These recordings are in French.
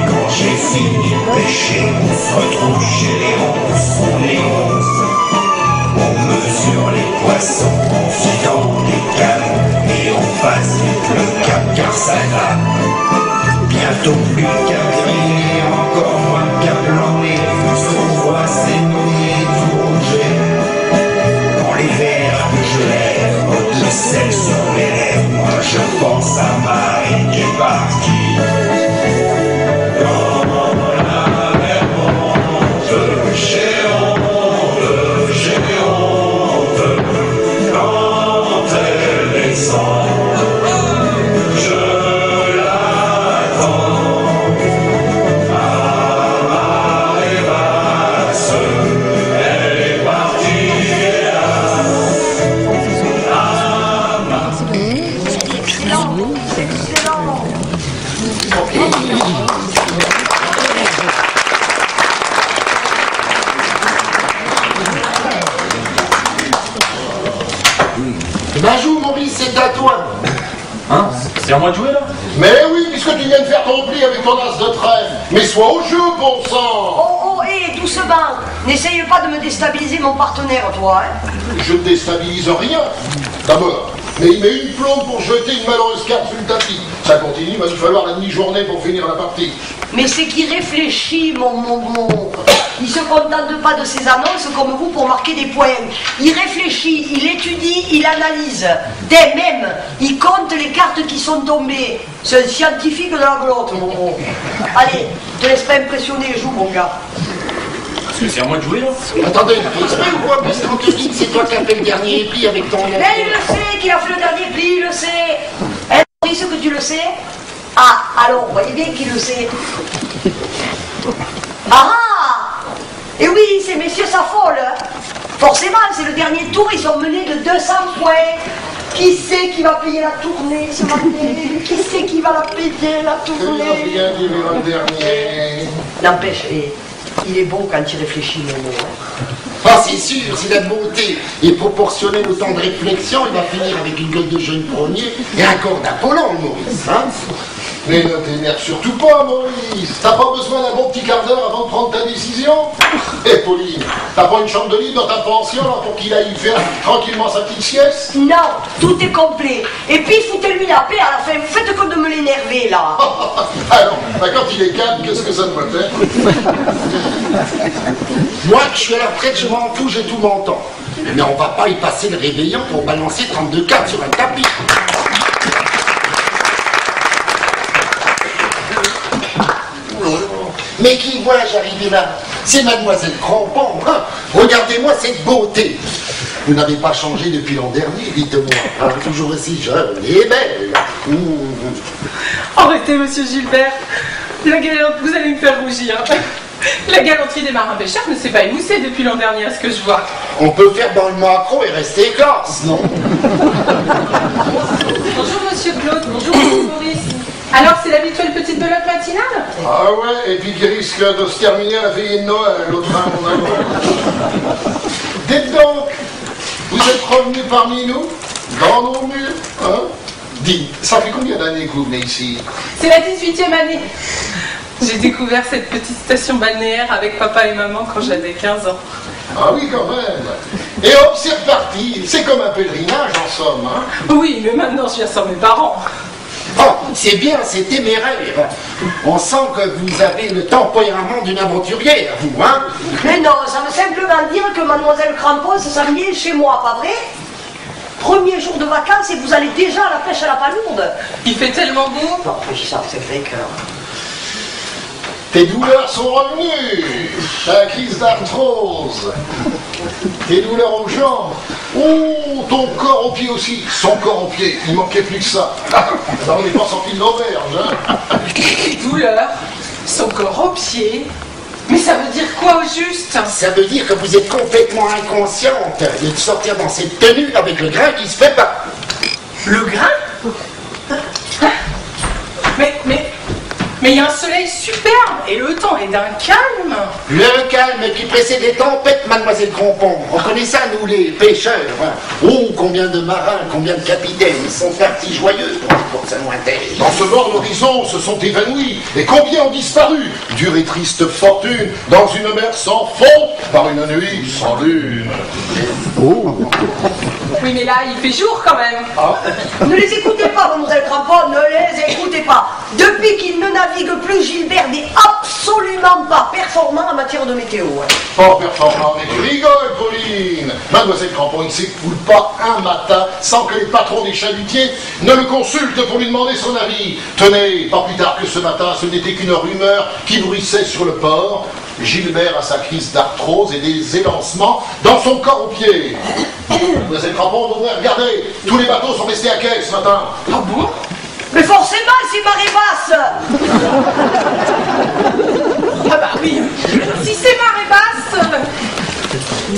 Quand j'ai fini de pêcher, on se retrouve chez les ronces, on est 11. On mesure les poissons en filant des canons et on passe vite le cap car ça va. Bientôt plus qu'à griller, encore moins qu'à planer. Ce qu'on voit c'est noyer, tout rouger. Quand les vers que je lève, de sel sur mes lèvres, moi je pense à Marie qui est partie. Ben joue Maurice, c'est à toi. Hein? C'est à moi de jouer là? Mais oui, puisque tu viens de faire ton pli avec ton as de trèfle. Mais sois au jeu, bon sang. Oh, hé, doucement. N'essaye pas de me déstabiliser mon partenaire, toi, hein. Je ne déstabilise rien. D'abord, mais il met une plombe pour jeter une malheureuse carte sur le tapis. Ça continue, il va nous falloir la demi-journée pour finir la partie. Mais c'est qu'il réfléchit, mon... Il se contente pas de ses annonces comme vous pour marquer des points. Il réfléchit, il étudie, il analyse. Dès même, il compte les cartes qui sont tombées. C'est un scientifique de la glotte, mon. Allez, te laisse pas impressionner, joue, mon gars. C'est à moi de jouer là? Attendez, tu fais exprès ou quoi? Puisqu'on te dit que c'est toi qui as fait le dernier pli avec ton... Mais il le sait qu'il a fait le dernier pli, il le sait. Hein, Maurice, que tu le sais? Ah, alors, voyez bien qu'il le sait. Ah! Et oui, ces messieurs s'affolent. Forcément, c'est le dernier tour, ils sont menés de 200 points. Qui c'est qui va payer la tournée ce matin? Qui c'est qui va la payer, la tournée? Bien dit le dernier. N'empêche, il est bon quand il réfléchit, mon mot. Ah, c'est sûr, si la beauté est proportionnelle au temps de réflexion, il va finir avec une gueule de jeune premier et un corps d'Apollon, Maurice, hein? Mais ne t'énerve surtout pas, Maurice. T'as pas besoin d'un bon petit quart d'heure avant de prendre ta décision? Eh, Pauline, t'as pas une chambre de libre dans ta pension là, pour qu'il aille faire tranquillement sa petite sieste? Non, tout est complet. Et puis, foutez-lui la paix à la fin. Faites comme de me l'énerver, là. Alors, bah, quand il est calme, qu'est-ce que ça doit faire? Moi, je suis à la retraite, je m'en fous, j'ai tout mon temps. Mais on va pas y passer le réveillon pour balancer 32 cartes sur un tapis. Mais qui vois-je arriver là? C'est Mademoiselle Crampon, hein? Regardez-moi cette beauté. Vous n'avez pas changé depuis l'an dernier, dites-moi. Hein? Toujours aussi jeune et belle. Arrêtez, monsieur Gilbert. La galante, vous allez me faire rougir. La galanterie des marins pêcheurs ne s'est pas émoussée depuis l'an dernier, à ce que je vois. On peut faire dans le macro et rester écorce, non? Bonjour, monsieur Claude. Bonjour, monsieur Maurice. Alors, c'est l'habituelle petite belote matinale? Ah ouais, et puis qui risque de se terminer à la veillée de Noël, l'autre fin mon amour. Dites donc, vous êtes revenus parmi nous, dans nos murs, hein? Dites, ça fait combien d'années que vous venez ici? C'est la 18e année. J'ai découvert cette petite station balnéaire avec papa et maman quand j'avais 15 ans. Ah oui, quand même. Et hop, c'est reparti. C'est comme un pèlerinage, en somme, hein? Oui, mais maintenant, je viens sans mes parents. Oh, c'est bien, c'est téméraire. On sent que vous avez le tempérament d'une aventurière, vous, hein? Mais non, ça veut simplement dire que Mademoiselle Crampon se sent bien chez moi, pas vrai? Premier jour de vacances et vous allez déjà à la pêche à la palourde. Il fait tellement beau. Non, ça, c'est vrai que... Tes douleurs sont revenues. Ta crise d'arthrose. Tes douleurs aux jambes. Oh, ton corps aux pieds aussi. Son corps aux pieds. Il manquait plus que ça. Alors on n'est pas sorti de l'auberge, hein? Douleur, son corps aux pieds. Mais ça veut dire quoi au juste? Ça veut dire que vous êtes complètement inconsciente de sortir dans cette tenue avec le grain qui se fait pas. Le grain? Mais Mais il y a un soleil superbe et le temps est d'un calme. Le calme qui précède les tempêtes, mademoiselle Crampon. On connaît ça, nous, les pêcheurs. Oh, combien de marins, combien de capitaines sont partis joyeux pour sa lointaine. Dans ce bord d'horizon se sont évanouis, et combien ont disparu? Dure et triste fortune, dans une mer sans fond, par une nuit sans lune. Oh. Oui, mais là, il fait jour quand même. Ah. Ne les écoutez pas, mademoiselle Crampon, ne les écoutez pas. Depuis qu'il ne navigue plus, Gilbert n'est absolument pas performant en matière de météo. Pas performant, mais tu rigoles, Pauline. Mademoiselle Crampon, il ne s'écoule pas un matin sans que les patrons des chalutiers ne le consultent pour lui demander son avis. Tenez, pas plus tard que ce matin, ce n'était qu'une rumeur qui bruissait sur le port. Gilbert a sa crise d'arthrose et des élancements dans son corps au pied. Mademoiselle Crampon, regardez, tous les bateaux sont restés à quai ce matin. Ah bon? Mais forcément, c'est marée basse. Ah bah oui, si c'est marée basse.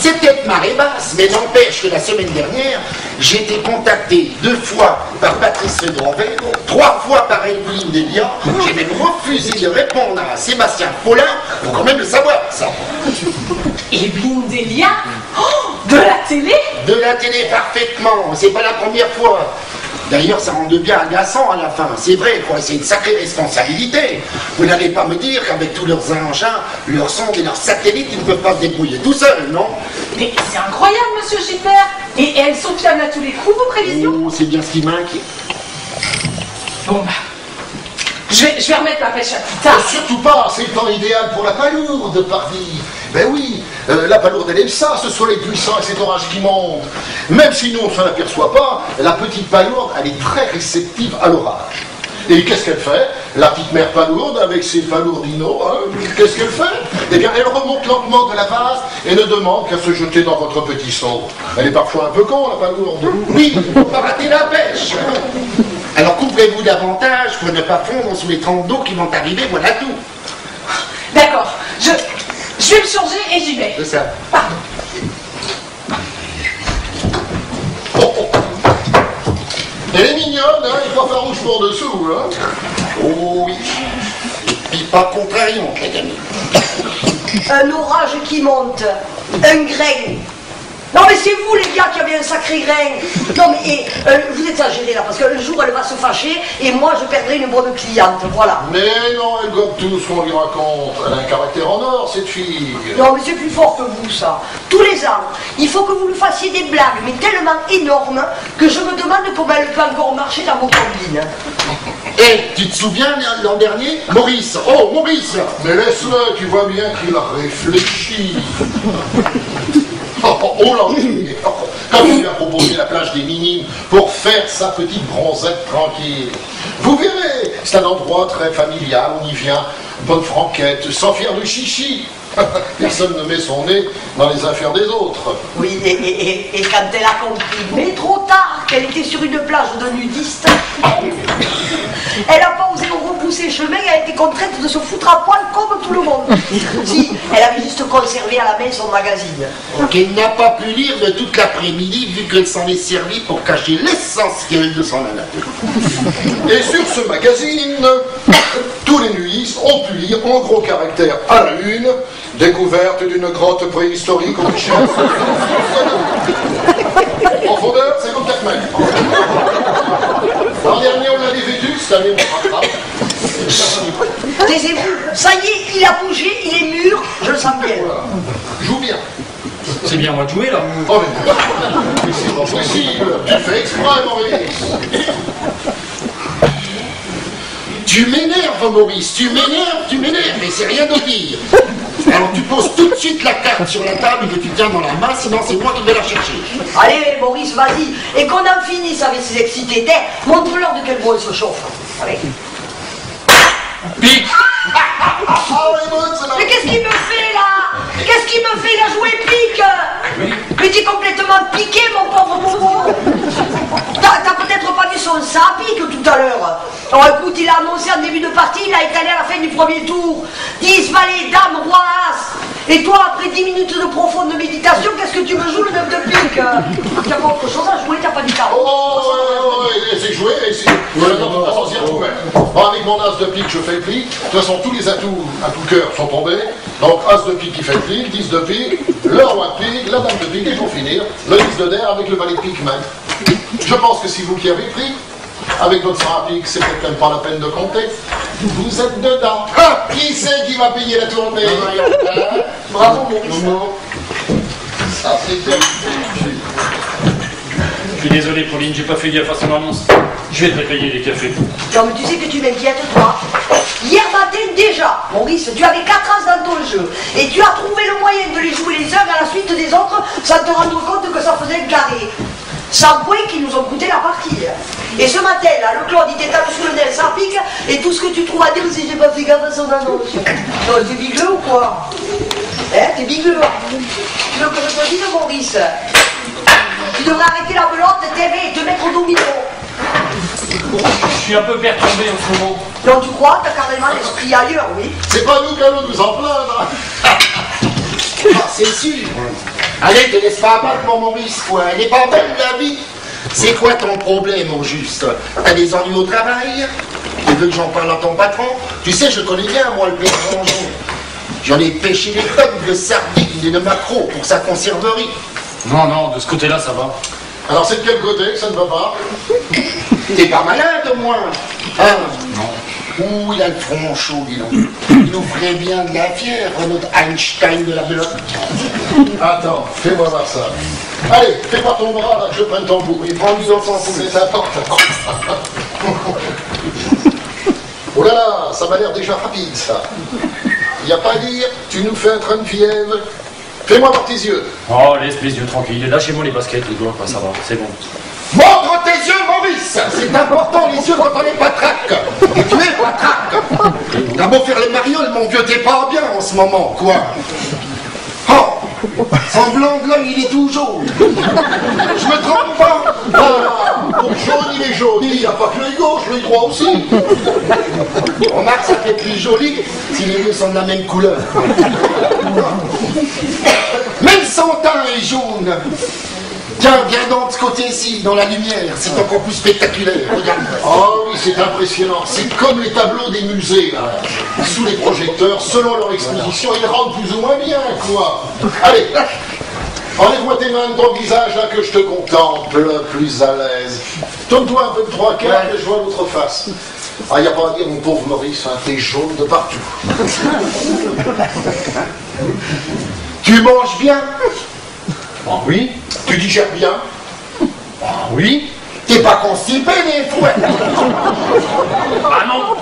C'est peut-être marée basse, mais n'empêche que la semaine dernière, j'ai été contacté 2 fois par Patrice Grandvert, 3 fois par Evelyne Delia. J'ai même refusé de répondre à Sébastien Paulin, faut quand même le savoir, ça. Evelyne Delia? Oh, de la télé? De la télé, parfaitement, c'est pas la première fois. D'ailleurs, ça rend bien agaçant à la fin. C'est vrai, quoi, c'est une sacrée responsabilité. Vous n'allez pas me dire qu'avec tous leurs engins, leurs sondes et leurs satellites, ils ne peuvent pas se débrouiller tout seuls, non? Mais c'est incroyable, monsieur Gilbert. Et elles sont fiables à tous les coups, vos prévisions? Oh, c'est bien ce qui m'inquiète. Bon, bah, je vais remettre la pêche à plus tard. Surtout pas, c'est le temps idéal pour la palourde, pardi. Ben oui, la palourde elle aime ça, ce soleil puissant et cet orage qui monte. Même si nous on ne s'en aperçoit pas, la petite palourde elle est très réceptive à l'orage. Et qu'est-ce qu'elle fait? La petite mère palourde avec ses palourdinos, hein, qu'est-ce qu'elle fait? Eh bien elle remonte lentement de la vase et ne demande qu'à se jeter dans votre petit seau. Elle est parfois un peu con la palourde. Oui, faut pas rater la pêche. Alors couvrez-vous davantage pour ne pas fondre sous les trempes d'eau qui vont arriver, voilà tout. D'accord, je vais me changer et j'y vais. C'est ça. Pardon. Elle est mignonne, hein, il faut faire rouge pour dessous, hein. Oh oui. Et puis pas contrariant, les amis. Un orage qui monte, un grain. Non mais c'est vous les gars qui avez un sacré grain. Non mais vous exagérez là, parce que le jour elle va se fâcher et moi je perdrai une bonne cliente, voilà. Mais non, elle gobe tout ce qu'on lui raconte. Elle a un caractère en or, cette fille. Non mais c'est plus fort que vous ça. Tous les ans, il faut que vous lui fassiez des blagues, mais tellement énormes que je me demande comment elle peut encore marcher dans vos combines. Eh, tu te souviens l'an dernier? Maurice, oh Maurice. Mais laisse-le, tu vois bien qu'il réfléchit. Oh là, comme il lui a proposé la plage des Minimes pour faire sa petite bronzette tranquille. Vous verrez, c'est un endroit très familial, on y vient, bonne franquette, sans faire de chichi. Personne ne met son nez dans les affaires des autres. Oui, et quand elle a compris, mais trop tard, qu'elle était sur une plage de nudistes, elle n'a pas osé repousser chemin, elle a été contrainte de se foutre à poil comme tout le monde. Si, elle avait juste conservé à la main son magazine. Qu'elle n'a pas pu lire de toute l'après-midi vu qu'elle s'en est servie pour cacher l'essentiel de son anatomie. Et sur ce magazine, tous les nuistes ont pu lire en gros caractère à la une, découverte d'une grotte préhistorique aux richesses. En fondeur, 54 mètres. L'an dernier, on l'avait vécu, cette année, on rattrape. Taisez-vous, ça y est, il a bougé, il est mûr, je le sens bien. Voilà. Joue bien. C'est bien moi de jouer là. Oh, mais c'est pas possible. Tu fais exprès, Maurice. Tu m'énerves, Maurice, tu m'énerves, mais c'est rien de dire. Alors tu poses tout de suite la carte sur la table que tu tiens dans la main, sinon c'est moi qui vais la chercher. Allez, Maurice, vas-y, et qu'on en finisse avec ces excités d'air, montre-leur de quel bois ils se chauffent. Allez. Pique. Mais qu'est-ce qu'il me fait là? Qu'est-ce qu'il me fait? Il a joué pique. Mais t'es complètement piqué, mon pauvre Momo. T'as peut-être pas vu son ça pique tout à l'heure. Oh écoute, il a annoncé en début de partie, il a étalé à la fin du premier tour. 10 valets, dames, roi, as. Et toi, après 10 minutes de profonde méditation, qu'est-ce que tu me joues le 9 de pique? T'as pas autre chose à jouer, t'as pas du tarot? Oh, c'est joué, et c'est... Voilà, dans toute façon, s'y retrouver. Bon, avec mon as de pique, je fais le pli. De toute façon, tous les atouts à tout cœur sont tombés. Donc, as de pique qui fait le pli, 10 de pique, le roi de pique, la dame de pique, et pour finir, le 10 de der avec le valet de pique même. Je pense que si vous qui avez pris, avec votre franc à pique, c'est peut-être même pas la peine de compter. Vous êtes dedans. Ah, qui c'est qui va payer la tournée? Bravo, Maurice. Ça, c'est bien. Je suis désolé, Pauline, j'ai pas fait gaffe à son annonce. Je vais te payer les cafés. Non, mais tu sais que tu m'inquiètes, toi. Hier matin, déjà, Maurice, tu avais 4 as dans ton jeu. Et tu as trouvé le moyen de les jouer les uns à la suite des autres sans te rendre compte que ça faisait un carré. 100 points qui nous ont coûté la partie. Et ce matin, là, le Claude, il t'étale sous le nez, ça pique, et tout ce que tu trouves à dire, c'est j'ai pas fait gaffe à son annonce. Non, t'es bigleux ou quoi? Hein, t'es bigleux. Tu veux que je te dise, Maurice? Tu devrais arrêter la belote, t'aimer et te mettre au domino. Je suis un peu perturbé en ce moment. Non, tu crois? T'as carrément l'esprit ailleurs, oui. C'est pas nous qui allons nous en plaindre. Ah, c'est sûr. Allez, te laisse pas abattre, mon Maurice, quoi. Elle est pas belle, la vie. C'est quoi ton problème, au juste? T'as des ennuis au travail? Tu veux que j'en parle à ton patron? Tu sais, je connais bien, moi, le père Donjon. J'en ai pêché des tonnes de sardines et de maquereaux pour sa conserverie. Non, non, de ce côté-là, ça va. Alors, c'est de quel côté que ça ne va pas? T'es pas malade, au moins? Hein? Non. Ouh, il a le front chaud, dis donc. Il nous ferait bien de la fière, notre Einstein de la belote. Attends, fais-moi voir ça. Allez, fais-moi ton bras, là, que je prenne ton bout. Et prends-lui dans son pouls. C'est important. Oh là là, ça m'a l'air déjà rapide, ça. Y a pas à dire, tu nous fais un train de fièvre. Fais-moi voir tes yeux. Oh, laisse les yeux tranquilles. Lâchez-moi les baskets, les doigts, ça va, c'est bon. Montre tes yeux, Maurice. C'est important, les yeux, quand on est patraque. Et tu es patraque. T'as beau faire les marioles, mon vieux, t'es pas bien en ce moment, quoi. Oh, son blanc de l'œil, il est tout jaune. Je me trompe pas. Voilà, pour jaune, il est jaune. Il n'y a pas que l'œil gauche, l'œil droit aussi. Remarque, ça fait plus joli si les yeux sont de la même couleur. Même son teint est jaune. Tiens, viens donc de ce côté-ci, dans la lumière, c'est encore plus spectaculaire, regarde. Oh oui, c'est impressionnant. C'est comme les tableaux des musées, là. Sous les projecteurs, selon leur exposition, ils rendent plus ou moins bien, quoi. Allez, enlève-moi tes mains de ton visage, là, que je te contemple, plus à l'aise. Tourne-toi un peu de 3 quarts, que je vois l'autre face. Ah, y a pas à dire, mon pauvre Maurice, hein, t'es jaune de partout. Tu manges bien? Ah oui? Tu digères bien? Ah oui? T'es pas constipé des fois? Ah non!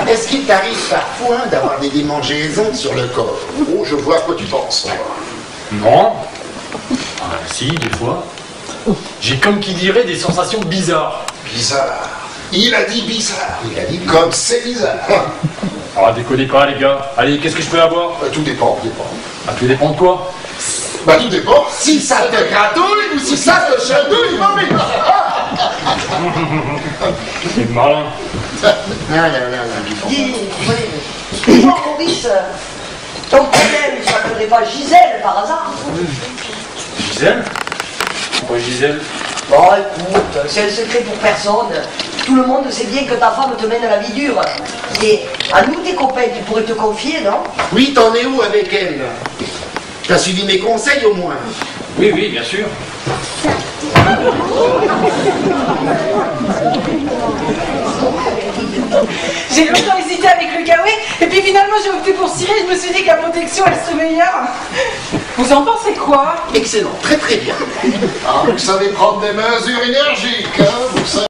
Est-ce qu'il t'arrive parfois d'avoir des démangeaisons sur le corps? Oh, je vois à quoi tu penses. Non. Ah si, des fois. J'ai comme qui dirait des sensations bizarres. Bizarre. Il a dit bizarre. Il a dit Comme c'est bizarre. Ah, déconnez pas, les gars. Allez, qu'est-ce que je peux avoir? Tout dépend, dépend. Ah, tout dépend de quoi? Bah, tout dépend. si ça te gratouille ou si ça te chatouille, Maurice. C'est malin. Dis, toi, Maurice, ton problème, ça ne serait pas Gisèle par hasard? Gisèle? Pourquoi Gisèle? Bon, écoute, c'est un secret pour personne. Tout le monde sait bien que ta femme te mène à la vie dure. Et à nous, tes copains, tu pourrais te confier, non? Oui, t'en es où avec elle? T'as suivi mes conseils au moins? Oui, oui, bien sûr. J'ai longtemps hésité avec le kawaii, et puis finalement j'ai opté pour Cyril, je me suis dit que la protection elle serait meilleure. Vous en pensez quoi? Excellent, très très bien. Ah, vous savez prendre des mesures énergiques, hein, vous savez.